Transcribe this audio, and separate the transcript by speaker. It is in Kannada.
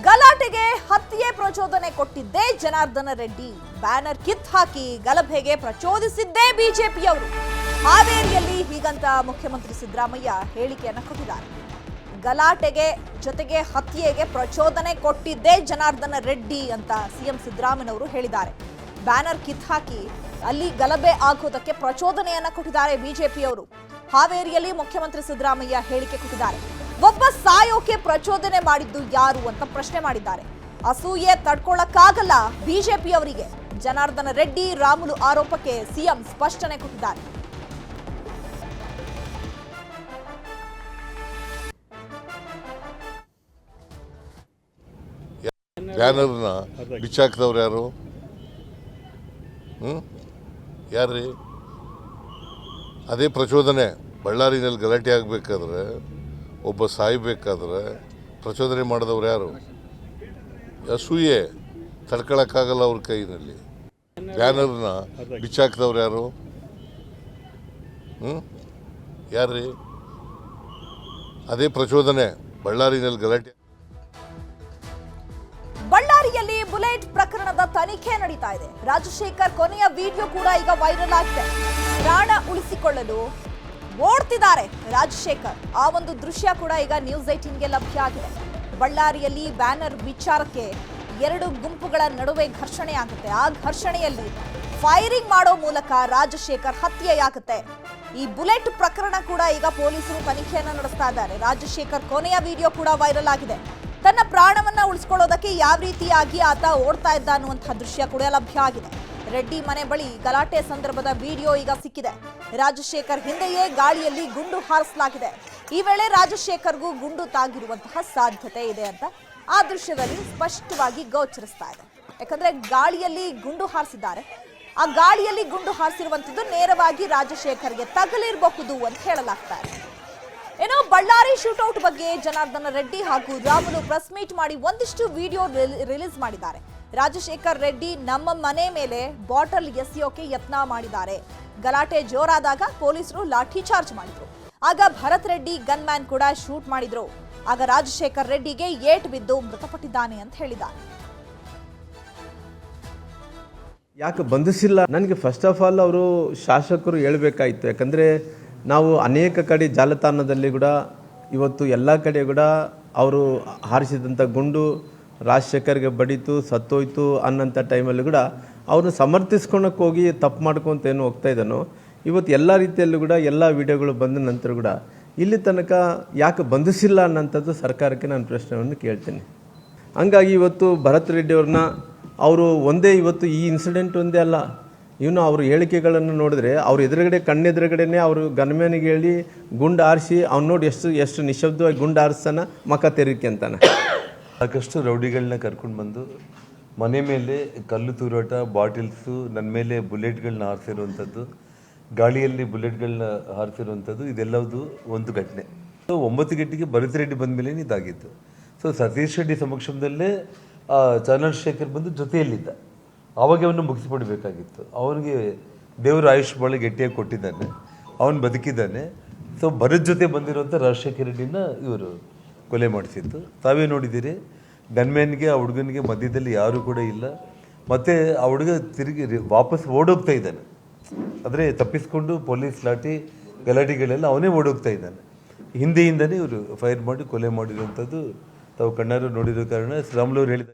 Speaker 1: ಗಲಾಟೆಗೆ ಹತ್ಯೆ ಪ್ರಚೋದನೆ ಕೊಟ್ಟಿದ್ದೇ ಜನಾರ್ದನ ರೆಡ್ಡಿ. ಬ್ಯಾನರ್ ಕಿತ್ ಹಾಕಿ ಗಲಭೆಗೆ ಪ್ರಚೋದಿಸಿದ್ದೇ ಬಿಜೆಪಿಯವರು. ಹಾವೇರಿಯಲ್ಲಿ ಹೀಗಂತ ಮುಖ್ಯಮಂತ್ರಿ ಸಿದ್ದರಾಮಯ್ಯ ಹೇಳಿಕೆಯನ್ನು ಕೊಟ್ಟಿದ್ದಾರೆ. ಗಲಾಟೆಗೆ ಜೊತೆಗೆ ಹತ್ಯೆಗೆ ಪ್ರಚೋದನೆ ಕೊಟ್ಟಿದ್ದೇ ಜನಾರ್ದನ ರೆಡ್ಡಿ ಅಂತ ಸಿಎಂ ಸಿದ್ದರಾಮಯ್ಯನವರು ಹೇಳಿದ್ದಾರೆ. ಬ್ಯಾನರ್ ಕಿತ್ ಹಾಕಿ ಅಲ್ಲಿ ಗಲಭೆ ಆಗೋದಕ್ಕೆ ಪ್ರಚೋದನೆಯನ್ನ ಕೊಟ್ಟಿದ್ದಾರೆ ಬಿಜೆಪಿಯವರು. ಹಾವೇರಿಯಲ್ಲಿ ಮುಖ್ಯಮಂತ್ರಿ ಸಿದ್ದರಾಮಯ್ಯ ಹೇಳಿಕೆ ಕೊಟ್ಟಿದ್ದಾರೆ. ಒಬ್ಬ ಸಾಯೋಕೆ ಪ್ರಚೋದನೆ ಮಾಡಿದ್ದು ಯಾರು ಅಂತ ಪ್ರಶ್ನೆ ಮಾಡಿದ್ದಾರೆ. ಅಸೂಯೆ ತಡ್ಕೊಳ್ಳಕ್ಕಾಗಲ್ಲ ಬಿಜೆಪಿಯವರಿಗೆ. ಜನಾರ್ದನ ರೆಡ್ಡಿ ರಾಮುಲು ಆರೋಪಕ್ಕೆ ಸಿಎಂ ಸ್ಪಷ್ಟನೆ ಕೊಟ್ಟಿದ್ದಾರೆ.
Speaker 2: ಬ್ಯಾನರ್ನ ಬಿಚ್ಚಾಕ್ದವ್ರು ಯಾರು? ಯಾರ್ರೀ? ಅದೇ ಪ್ರಚೋದನೆ. ಬಳ್ಳಾರಿನಲ್ಲಿ ಗಲಾಟೆ ಆಗಬೇಕಾದ್ರೆ, ಒಬ್ಬ ಸಾಯಬೇಕಾದ್ರೆ ಪ್ರಚೋದನೆ ಮಾಡಿದವ್ರು ಯಾರು? ಅಸೂಯೆ ತಡ್ಕೊಳಕ್ಕಾಗಲ್ಲ ಅವ್ರ ಕೈನಲ್ಲಿ. ಬ್ಯಾನರ್ನ ಬಿಚ್ಚಾಕ್ದವ್ರು ಯಾರು? ಯಾರ್ರೀ? ಅದೇ ಪ್ರಚೋದನೆ. ಬಳ್ಳಾರಿನಲ್ಲಿ ಗಲಾಟೆ.
Speaker 1: ಬಳ್ಳಾರಿಯಲ್ಲಿ ಬುಲೆಟ್ ಪ್ರಕರಣದ ತನಿಖೆ ನಡೀತಾ ಇದೆ. ರಾಜಶೇಖರ್ ಕೊನೆಯ ವಿಡಿಯೋ ಕೂಡ ಈಗ ವೈರಲ್ ಆಗಿದೆ. ಪ್ರಾಣ ಉಳಿಸಿಕೊಳ್ಳಲು ಓಡ್ತಿದ್ದಾರೆ ರಾಜಶೇಖರ್. ಆ ಒಂದು ದೃಶ್ಯ ಕೂಡ ಈಗ ನ್ಯೂಸ್ 18ಗೆ ಲಭ್ಯ ಆಗಿದೆ. ಬಳ್ಳಾರಿಯಲ್ಲಿ ಬ್ಯಾನರ್ ವಿಚಾರಕ್ಕೆ ಎರಡು ಗುಂಪುಗಳ ನಡುವೆ ಘರ್ಷಣೆ ಆಗುತ್ತೆ. ಆ ಘರ್ಷಣೆಯಲ್ಲಿ ಫೈರಿಂಗ್ ಮಾಡೋ ಮೂಲಕ ರಾಜಶೇಖರ್ ಹತ್ಯೆಯಾಗುತ್ತೆ. ಈ ಬುಲೆಟ್ ಪ್ರಕರಣ ಕೂಡ ಈಗ ಪೊಲೀಸರು ತನಿಖೆಯನ್ನ ನಡೆಸ್ತಾ ಇದ್ದಾರೆ. ರಾಜಶೇಖರ್ ಕೊನೆಯ ವಿಡಿಯೋ ಕೂಡ ವೈರಲ್ ಆಗಿದೆ. ತನ್ನ ಪ್ರಾಣವನ್ನ ಉಳಿಸ್ಕೊಳ್ಳೋದಕ್ಕೆ ಯಾವ ರೀತಿಯಾಗಿ ಆತ ಓಡ್ತಾ ಇದ್ದ ಅನ್ನುವಂತಹ ದೃಶ್ಯ ಕೂಡ ಲಭ್ಯ ಆಗಿದೆ. ರೆಡ್ಡಿ ಮನೆ ಬಳಿ ಗಲಾಟೆ ಸಂದರ್ಭದ ವಿಡಿಯೋ ಈಗ ಸಿಕ್ಕಿದೆ. ರಾಜಶೇಖರ್ ಹಿಂದೆಯೇ ಗಾಳಿಯಲ್ಲಿ ಗುಂಡು ಹಾರಿಸಲಾಗಿದೆ. ಈ ವೇಳೆ ರಾಜಶೇಖರ್ಗೂ ಗುಂಡು ತಾಗಿರುವಂತಹ ಸಾಧ್ಯತೆ ಇದೆ ಅಂತ ಆ ದೃಶ್ಯದಲ್ಲಿ ಸ್ಪಷ್ಟವಾಗಿ ಗೋಚರಿಸ್ತಾ ಇದೆ. ಯಾಕಂದ್ರೆ ಗಾಳಿಯಲ್ಲಿ ಗುಂಡು ಹಾರಿಸಿದ್ದಾರೆ. ಆ ಗಾಳಿಯಲ್ಲಿ ಗುಂಡು ಹಾರಿಸಿರುವಂತದ್ದು ನೇರವಾಗಿ ರಾಜಶೇಖರ್ಗೆ ತಗಲಿರಬಹುದು ಅಂತ ಹೇಳಲಾಗ್ತಾ ಇದೆ. ಏನೋ ಬಳ್ಳಾರಿ ಶೂಟೌಟ್ ಬಗ್ಗೆ ಜನಾರ್ದನ ರೆಡ್ಡಿ ಹಾಗೂ ರಾಮುಲು ಪ್ರೆಸ್ ಮೀಟ್ ಮಾಡಿ ಒಂದಿಷ್ಟು ವಿಡಿಯೋ ರಿಲೀಸ್ ಮಾಡಿದ್ದಾರೆ. ರಾಜಶೇಖರ್ ರೆಡ್ಡಿ ನಮ್ಮ ಮನೆ ಮೇಲೆ ಬಾಟಲ್ ಎಸೆಯೋಕೆ ಯತ್ನ ಮಾಡಿದ್ದಾರೆ. ಗಲಾಟೆ ಜೋರಾದಾಗ ಪೊಲೀಸರು ಲಾಠಿ ಚಾರ್ಜ್ ಮಾಡಿದ್ರು. ಆಗ ಭರತ್ ರೆಡ್ಡಿ ಗನ್ ಮ್ಯಾನ್ ಕೂಡ ಶೂಟ್ ಮಾಡಿದ್ರು. ಆಗ ರಾಜಶೇಖರ್ ರೆಡ್ಡಿಗೆ ಏಟ್ ಬಿದ್ದು ಮೃತಪಟ್ಟಿದ್ದಾನೆ ಅಂತ ಹೇಳಿದ್ದಾರೆ.
Speaker 3: ಯಾಕೆ ಬಂಧಿಸಿಲ್ಲ? ನನಗೆ ಫಸ್ಟ್ ಆಫ್ ಆಲ್ ಅವರು ಶಾಸಕರು ಹೇಳಬೇಕಾಯಿತು. ಯಾಕಂದರೆ ನಾವು ಅನೇಕ ಕಡೆ ಜಾಲತಾಣದಲ್ಲಿ ಕೂಡ ಇವತ್ತು ಎಲ್ಲ ಕಡೆ ಕೂಡ ಅವರು ಹಾರಿಸಿದಂಥ ಗುಂಡು ರಾಜಶೇಖರ್ಗೆ ಬಡಿತು, ಸತ್ತೋಯ್ತು ಅನ್ನೋಂಥ ಟೈಮಲ್ಲಿ ಕೂಡ ಅವರು ಸಮರ್ಥಿಸ್ಕೊಳಕ್ಕೆ ಹೋಗಿ ತಪ್ಪು ಮಾಡ್ಕೊತ ಏನು ಹೋಗ್ತಾ ಇದ್ದಾನೋ, ಇವತ್ತು ಎಲ್ಲ ರೀತಿಯಲ್ಲೂ ಕೂಡ ಎಲ್ಲ ವಿಡಿಯೋಗಳು ಬಂದ ನಂತರ ಕೂಡ ಇಲ್ಲಿ ತನಕ ಯಾಕೆ ಬಂಧಿಸಿಲ್ಲ ಅನ್ನೋಂಥದ್ದು ಸರ್ಕಾರಕ್ಕೆ ನಾನು ಪ್ರಶ್ನೆಯನ್ನು ಕೇಳ್ತೀನಿ. ಹಂಗಾಗಿ ಇವತ್ತು ಭರತ್ ರೆಡ್ಡಿ ಅವ್ರನ್ನ ಅವರು ಒಂದೇ ಇವತ್ತು ಈ ಇನ್ಸಿಡೆಂಟ್ ಒಂದೇ ಅಲ್ಲ, ಇವನು ಅವ್ರ ಹೇಳಿಕೆಗಳನ್ನು ನೋಡಿದ್ರೆ ಅವ್ರ ಎದುರುಗಡೆ ಕಣ್ಣೆದುರುಗಡೆನೇ ಅವರು ಗನ್ಮ್ಯಾನಿಗೆ ಹೇಳಿ ಗುಂಡು ಆರಿಸಿ ಅವ್ನು ನೋಡಿ ಎಷ್ಟು ನಿಶಬ್ದವಾಗಿ ಗುಂಡು ಆರಿಸ್ತಾನ, ಮಕ ತೆರಿಕೆ ಅಂತಾನೆ.
Speaker 4: ಸಾಕಷ್ಟು ರೌಡಿಗಳನ್ನ ಕರ್ಕೊಂಡು ಬಂದು ಮನೆ ಮೇಲೆ ಕಲ್ಲು ತೂರಾಟ, ಬಾಟಿಲ್ಸು, ನನ್ನ ಮೇಲೆ ಬುಲೆಟ್ಗಳನ್ನ ಹಾರಿಸಿರುವಂಥದ್ದು, ಗಾಳಿಯಲ್ಲಿ ಬುಲೆಟ್ಗಳನ್ನ ಹಾರಿಸಿರುವಂಥದ್ದು, ಇದೆಲ್ಲವುದು ಒಂದು ಘಟನೆ. ಸೊ 9 ಗಂಟೆಗೆ ಭರತ್ ರೆಡ್ಡಿ ಬಂದ ಮೇಲೆ ಇದಾಗಿತ್ತು. ಸೊ ಸತೀಶ್ ರೆಡ್ಡಿ ಸಮಕ್ಷಮದಲ್ಲೇ ಚಂದ್ರಶೇಖರ್ ಬಂದು ಜೊತೆಯಲ್ಲಿದ್ದ. ಆವಾಗ ಅವನು ಮುಗಿಸ್ಬಿಡ್ಬೇಕಾಗಿತ್ತು. ಅವನಿಗೆ ದೇವರು ಆಯುಷ್ ಭಾಳ ಗಟ್ಟಿಯಾಗಿ ಕೊಟ್ಟಿದ್ದಾನೆ, ಅವನು ಬದುಕಿದ್ದಾನೆ. ಸೊ ಭರತ್ ಜೊತೆ ಬಂದಿರುವಂಥ ರಾಜಶೇಖರ್ ರೆಡ್ಡಿನ ಇವರು ಕೊಲೆ ಮಾಡಿಸಿತ್ತು. ತಾವೇ ನೋಡಿದ್ದೀರಿ, ಗನ್ಮ್ಯಾನ್ಗೆ ಆ ಹುಡುಗನಿಗೆ ಮಧ್ಯದಲ್ಲಿ ಯಾರೂ ಕೂಡ ಇಲ್ಲ. ಮತ್ತು ಆ ಹುಡುಗ ತಿರುಗಿ ವಾಪಸ್ ಓಡೋಗ್ತಾ ಇದ್ದಾನೆ. ಆದರೆ ತಪ್ಪಿಸ್ಕೊಂಡು ಪೊಲೀಸ್ ಲಾಠಿ ಗಲಾಟೆಗಳೆಲ್ಲ ಅವನೇ ಓಡೋಗ್ತಾ ಇದ್ದಾನೆ. ಹಿಂದೆಯಿಂದನೇ ಇವರು ಫೈರ್ ಮಾಡಿ ಕೊಲೆ ಮಾಡಿರುವಂಥದ್ದು ತಾವು ಕಣ್ಣಾರು ನೋಡಿರೋ ಕಾರಣ ರಾಮುಲು ಅವರು ಹೇಳಿದ